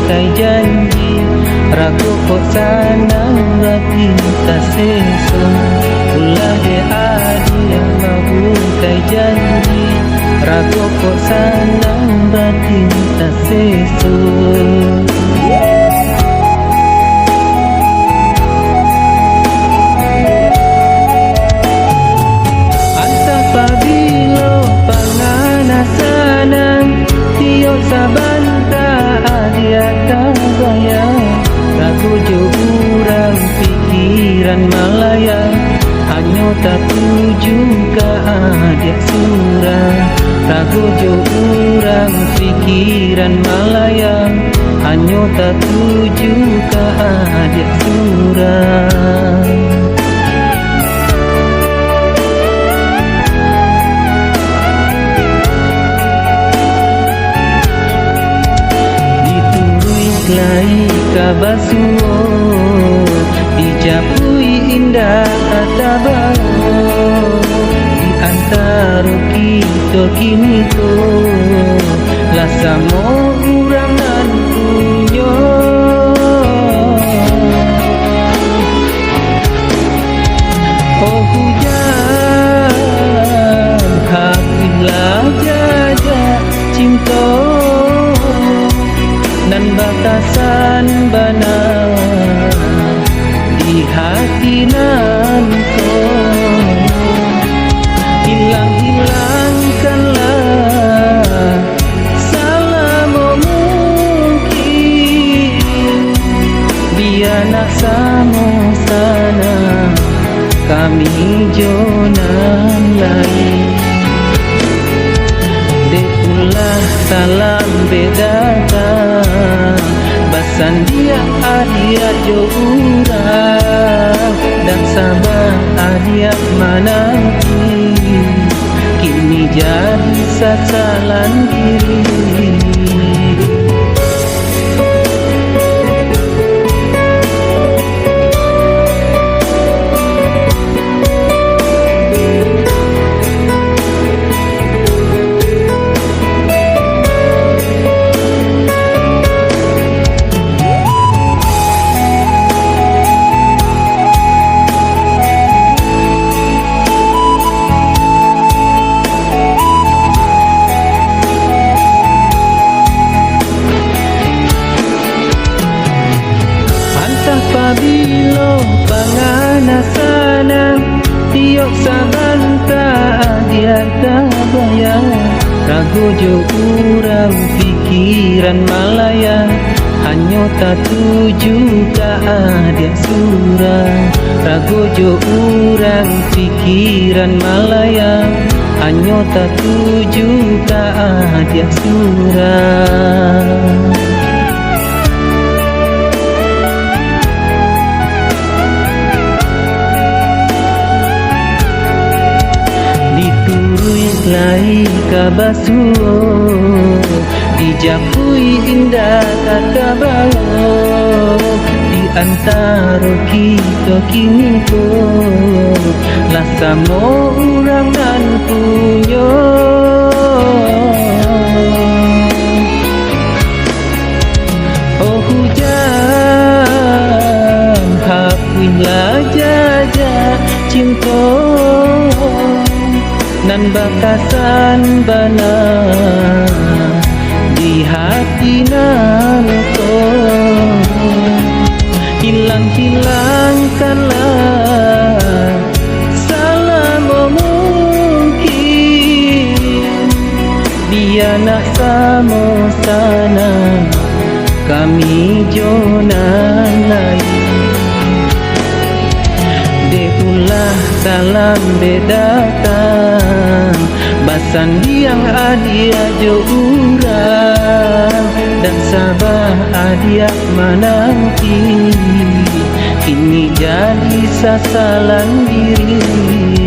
kai janji ragu kok sanang berarti tak sesu ulah de adia mau kai janji ragu kok sanang berarti tak sesu. Pikiran melayang hanya tak tuju ke adik surang ragu jo urang pikiran melayang hanya tak tuju ke adik surang. Diturui kelai kabasuo dijapui indah kata baru di antara kita kini tu lasa mau urang dan punyo oh hujan hakilah jaja cinta dan batasan benar di hati nanti hilang-hilangkanlah salah mungkin biar nak sama sana kami jonan lain dekulah salam bedatang basan dia adia jourang dan sabar adia menanti kini jadi sasalan diri. Apabila panganasanang tiok sabanta dia tak bayang ragu jo urang pikiran malayang hanya tak tuju ke adik surang ragu jo urang pikiran malayang hanya tak tuju ke adik surang. Lai kabasuo dijapui indah kata baru di antara kita kini pun lasa mau urang dan punyo oh hujan hakilah jaja cinta nan batasan benar di hati nanti hilang-hilangkanlah salah mungkin biar nak sama sana kami jonan lain dekulah salam bedatang basan diang adia jo urang dan sabar adia menanti kini jadi sasalan diri.